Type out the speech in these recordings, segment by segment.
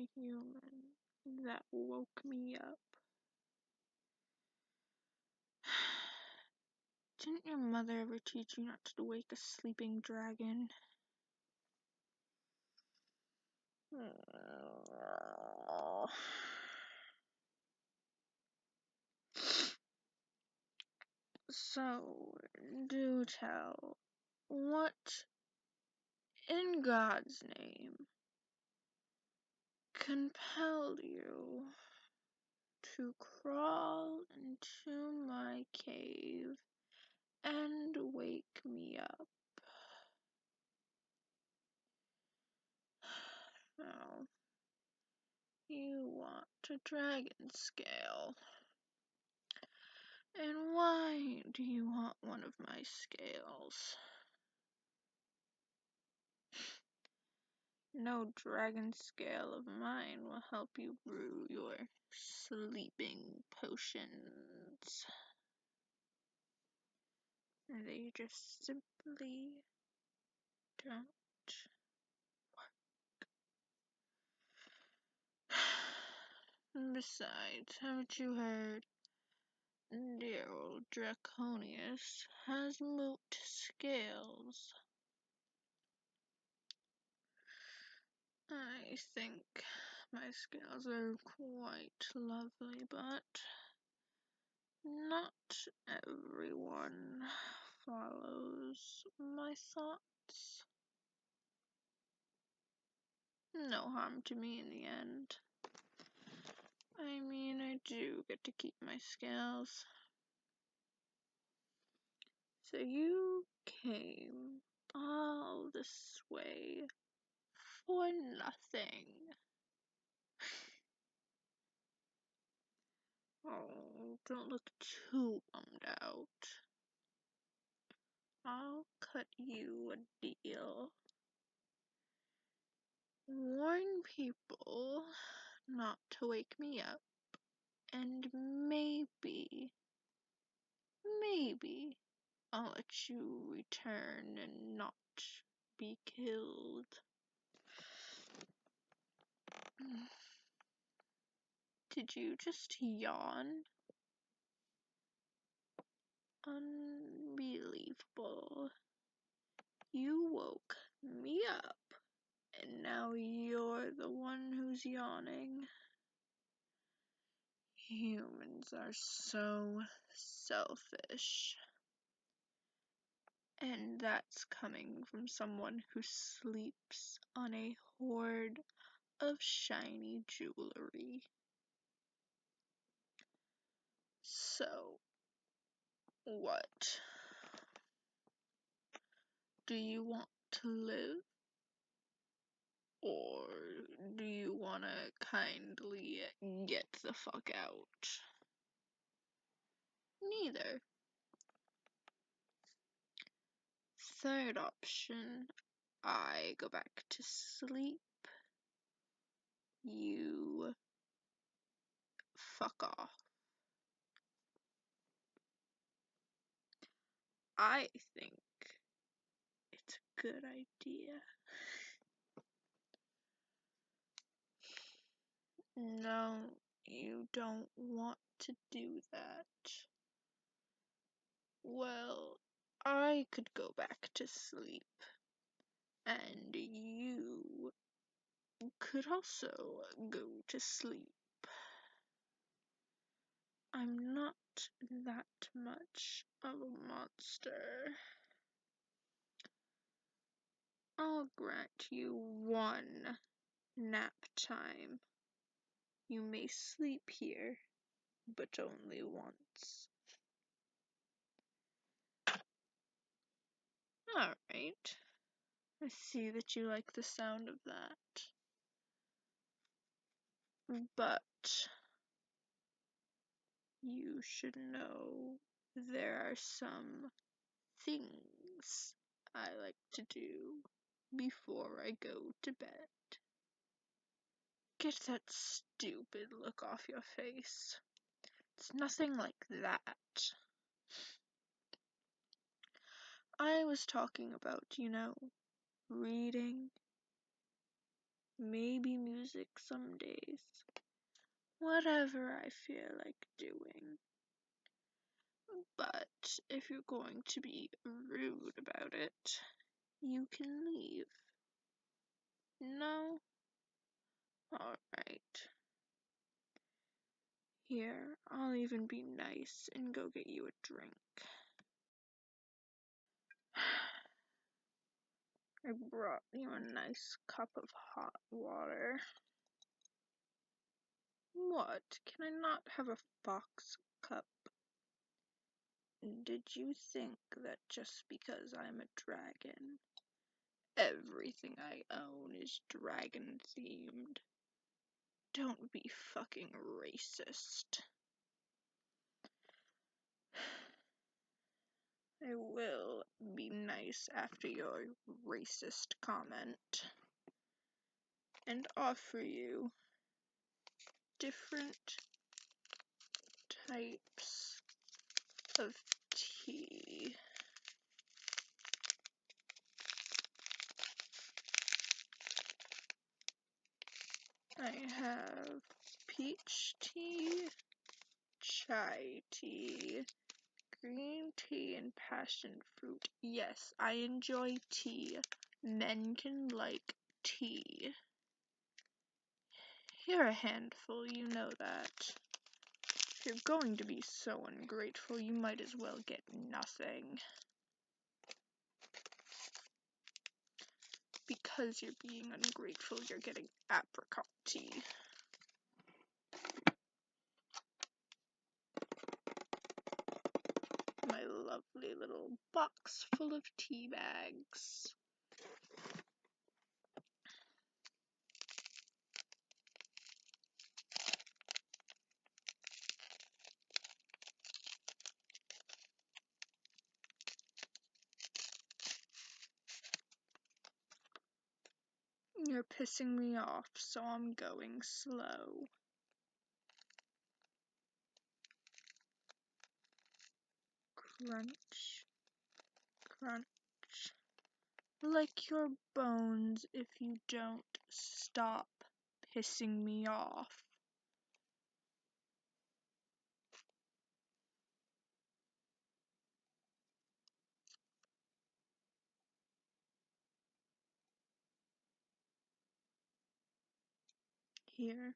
a human that woke me up. Didn't your mother ever teach you not to wake a sleeping dragon? So, do tell, what in God's name compelled you to crawl into my cave and wake me up? Now, you want a dragon scale. And why do you want one of my scales? No dragon scale of mine will help you brew your sleeping potions. They just simply don't work. Besides, haven't you heard? Dear old Draconius has moot scales. I think my scales are quite lovely, but not everyone follows my thoughts. No harm to me in the end. I mean, I do get to keep my scales. So you came all this way for nothing. Oh, don't look too bummed out. I'll cut you a deal. Warn people not to wake me up, and maybe I'll let you return and not be killed. Did you just yawn? Unbelievable. You woke me up, and now you're the one who's yawning. Humans are so selfish. And that's coming from someone who sleeps on a hoard of shiny jewelry. So, what? Do you want to live? Or do you want to kindly get the fuck out? Neither. Third option, I go back to sleep. You fuck off. I think it's a good idea. No, you don't want to do that. Well, I could go back to sleep, and you could also go to sleep. I'm not that much of a monster. I'll grant you one nap time. You may sleep here, but only once. Alright. I see that you like the sound of that. But you should know there are some things I like to do before I go to bed. Get that stupid look off your face. It's nothing like that. I was talking about, reading. maybe music some days. Whatever I feel like doing. But if you're going to be rude about it, you can leave. No? Alright. Here, I'll even be nice and go get you a drink. I brought you a nice cup of hot water. What? Can I not have a fox cup? Did you think that just because I'm a dragon, everything I own is dragon themed? Don't be fucking racist. I will be nice after your racist comment and offer you different types of tea. I have peach tea, chai tea, green tea, and passion fruit. Yes, I enjoy tea. Men can like tea. You're a handful, you know that. If you're going to be so ungrateful, you might as well get nothing. Because you're being ungrateful, you're getting apricot tea. My lovely little box full of tea bags. You're pissing me off, so I'm going slow. Crunch, crunch. Like your bones if you don't stop pissing me off. Here.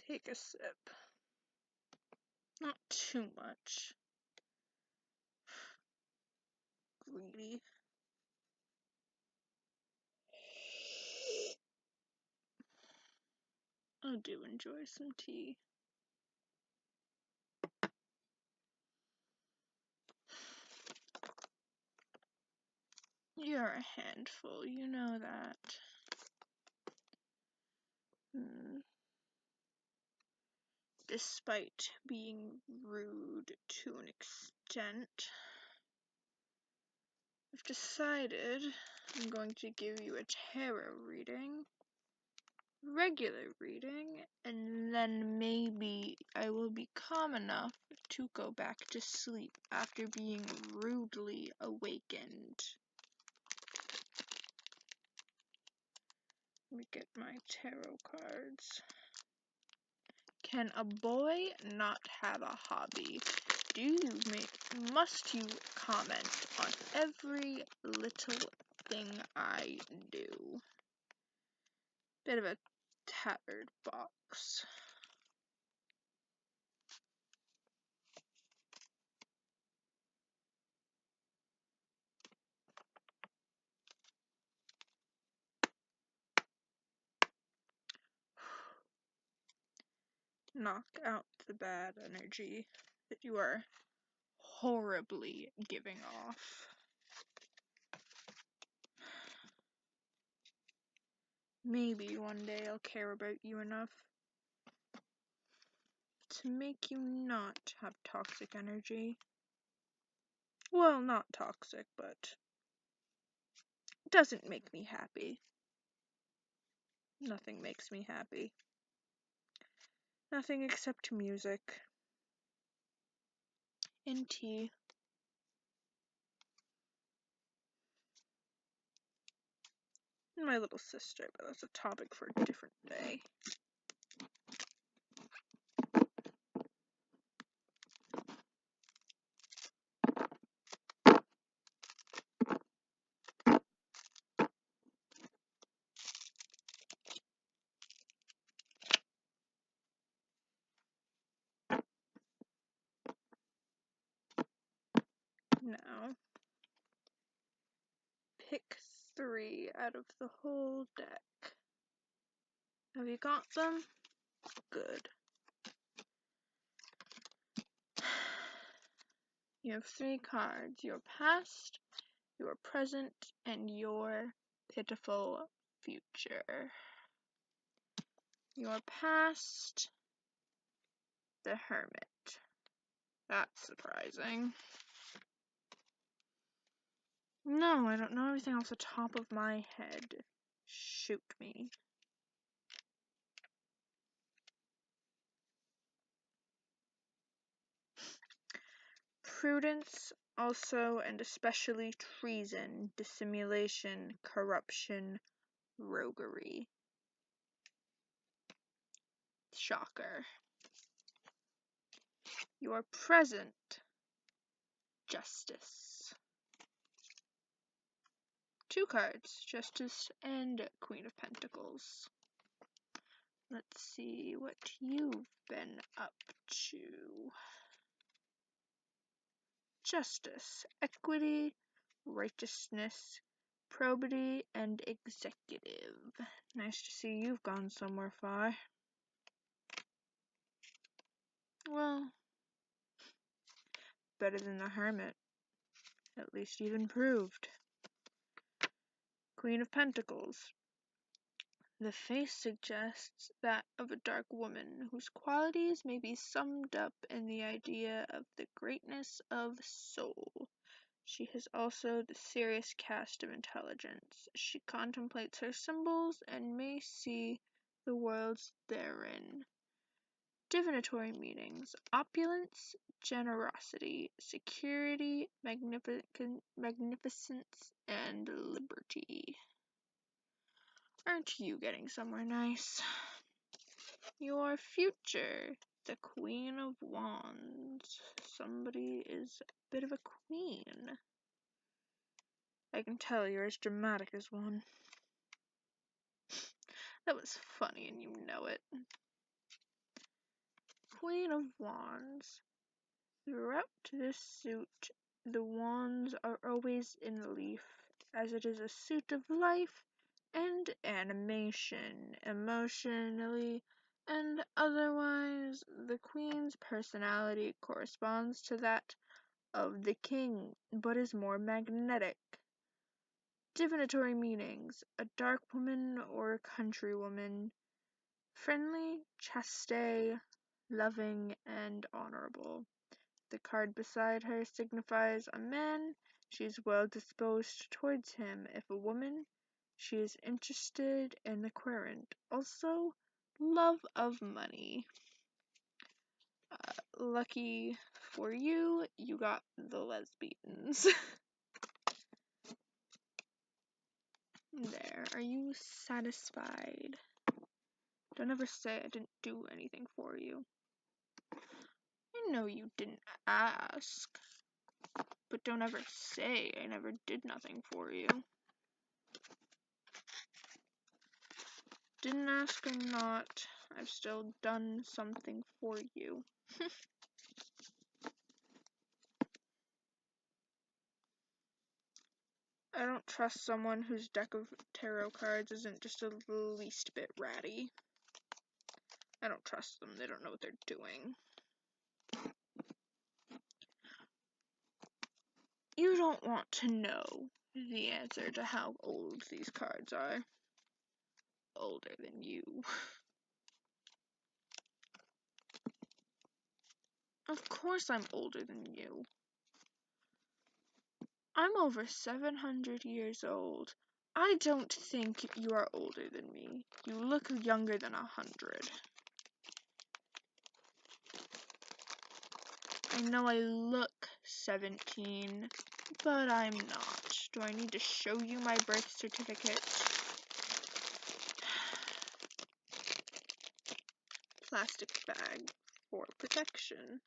Take a sip. Not too much. Greedy. I do enjoy some tea. You're a handful, you know that. Despite being rude to an extent, I've decided I'm going to give you a tarot reading, regular reading, and then maybe I will be calm enough to go back to sleep after being rudely awakened. Let me get my tarot cards. Can a boy not have a hobby? Must you comment on every little thing I do? Bit of a tattered box. Knock out the bad energy that you are horribly giving off. Maybe one day I'll care about you enough to make you not have toxic energy. Well, not toxic, but it doesn't make me happy. Nothing makes me happy. Nothing except music and tea. My little sister, but that's a topic for a different day. Now, pick 3 out of the whole deck. Have you got them? Good. You have 3 cards: your past, your present, and your pitiful future. Your past, the Hermit. That's surprising. No, I don't know everything off the top of my head. Shoot me. Prudence, also and especially treason, dissimulation, corruption, roguery. Shocker. Your present, justice. 2 cards, Justice and Queen of Pentacles. Let's see what you've been up to. Justice, equity, righteousness, probity, and executive. Nice to see you've gone somewhere far. Well, better than the Hermit. At least you've improved. Queen of Pentacles. The face suggests that of a dark woman whose qualities may be summed up in the idea of the greatness of soul. She has also the serious cast of intelligence. She contemplates her symbols and may see the worlds therein. Divinatory meanings: opulence, generosity, security, magnificence, and liberty. Aren't you getting somewhere nice? Your future, the Queen of Wands. Somebody is a bit of a queen. I can tell you're as dramatic as one. That was funny and you know it. Queen of Wands. Throughout this suit, the wands are always in relief, as it is a suit of life and animation, emotionally and otherwise. The Queen's personality corresponds to that of the King, but is more magnetic. Divinatory meanings: a dark woman or countrywoman, friendly, chaste, loving, and honorable. The card beside her signifies a man. She is well disposed towards him. If a woman, she is interested in the querent. Also, love of money. Lucky for you, you got the lesbians. There, are you satisfied? Don't ever say I didn't do anything for you. I know you didn't ask, but don't ever say I never did nothing for you. Didn't ask or not, I've still done something for you. I don't trust someone whose deck of tarot cards isn't just the least bit ratty. I don't trust them, they don't know what they're doing. You don't want to know the answer to how old these cards are. Older than you. Of course I'm older than you. I'm over 700 years old. I don't think you are older than me. You look younger than 100. I know I look 17, but I'm not. Do I need to show you my birth certificate? plastic bag for protection.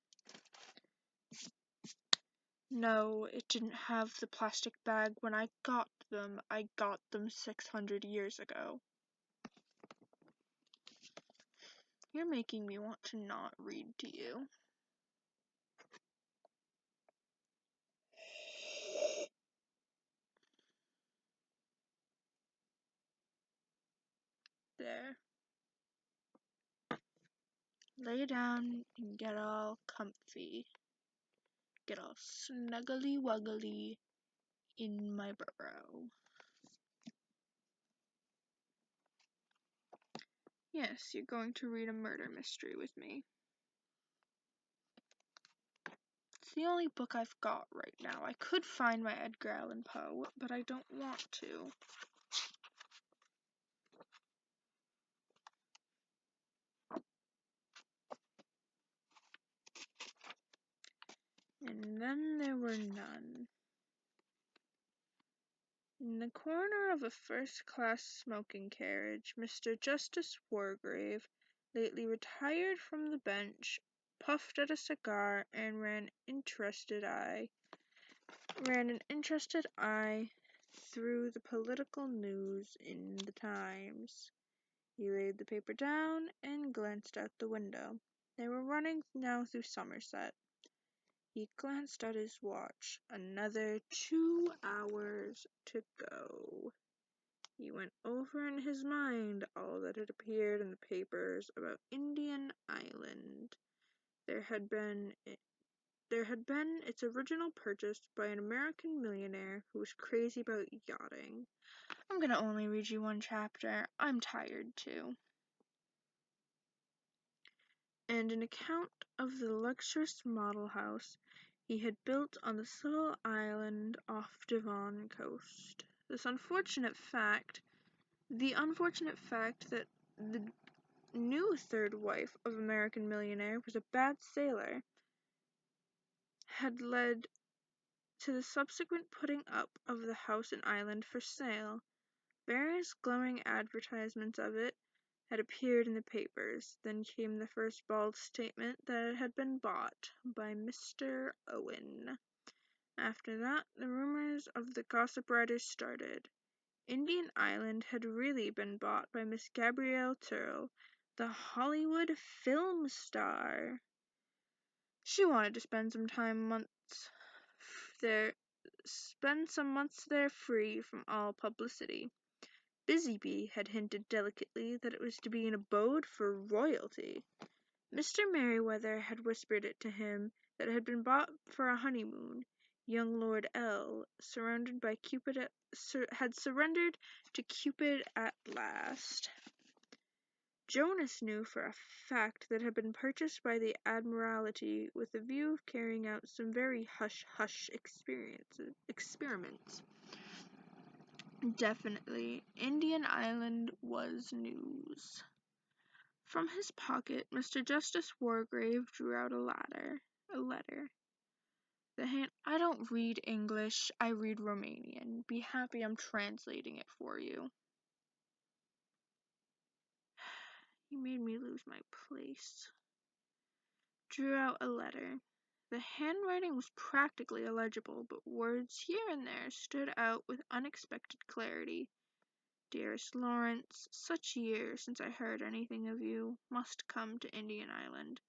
No, it didn't have the plastic bag when I got them. I got them 600 years ago. You're making me want to not read to you. There. Lay down and get all comfy. Get all snuggly wuggly in my burrow. Yes, you're going to read a murder mystery with me. It's the only book I've got right now. I could find my Edgar Allan Poe, but I don't want to. And then there were none. In the corner of a first-class smoking carriage, Mr. Justice Wargrave, lately retired from the bench, puffed at a cigar and ran an interested eye through the political news in the Times. He laid the paper down and glanced out the window. They were running now through Somerset. He glanced at his watch. Another 2 hours to go. He went over in his mind all that had appeared in the papers about Indian Island. There had been its original purchase by an American millionaire who was crazy about yachting. I'm gonna only read you one chapter. I'm tired too. And an account of the luxurious model house he had built on the little island off Devon coast. The unfortunate fact that the new third wife of American millionaire was a bad sailor had led to the subsequent putting up of the house and island for sale. Various glowing advertisements of it had appeared in the papers. Then came the first bald statement that it had been bought by Mr. Owen. After that, the rumors of the gossip writers started. Indian Island had really been bought by Miss Gabrielle Turrell, the Hollywood film star. She wanted to spend some months there free from all publicity. Busybee had hinted delicately that it was to be an abode for royalty. Mr. Merryweather had whispered it to him that it had been bought for a honeymoon. Young Lord L, had surrendered to Cupid at last. Jonas knew for a fact that it had been purchased by the Admiralty with a view of carrying out some very hush-hush experiments. Definitely, Indian Island was news. From his pocket, Mr. Justice Wargrave drew out a letter. I don't read English, I read Romanian. Be happy I'm translating it for you. You made me lose my place. Drew out a letter. The handwriting was practically illegible, but words here and there stood out with unexpected clarity. Dearest Lawrence, such years since I heard anything of you, must come to Indian Island.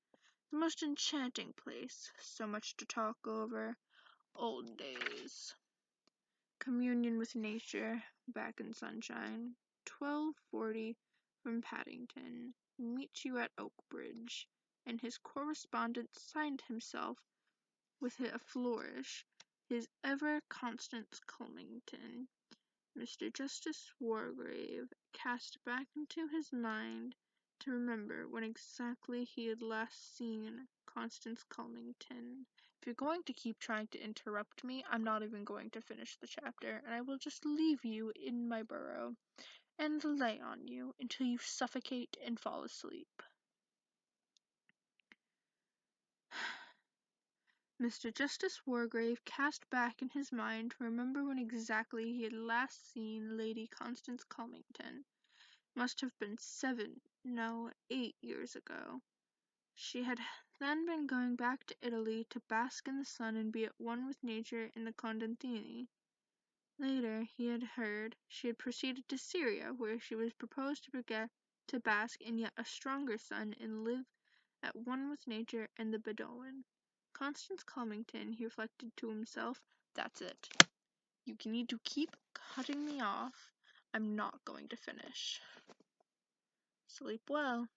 The most enchanting place, so much to talk over. Old days. Communion with nature, back in sunshine. 12:40 from Paddington. Meet you at Oakbridge. And his correspondent signed himself with a flourish, his ever-constant Culmington. Mr. Justice Wargrave cast back into his mind to remember when exactly he had last seen Constance Culmington. If you're going to keep trying to interrupt me, I'm not even going to finish the chapter, and I will just leave you in my burrow and lay on you until you suffocate and fall asleep. Mr. Justice Wargrave cast back in his mind to remember when exactly he had last seen Lady Constance Culmington. must have been 8 years ago. She had then been going back to Italy to bask in the sun and be at one with nature in the Contadini. Later, he had heard she had proceeded to Syria, where she was proposed to bask in yet a stronger sun and live at one with nature and the Bedouin. Constance Comington, he reflected to himself, that's it. You need to keep cutting me off. I'm not going to finish. Sleep well.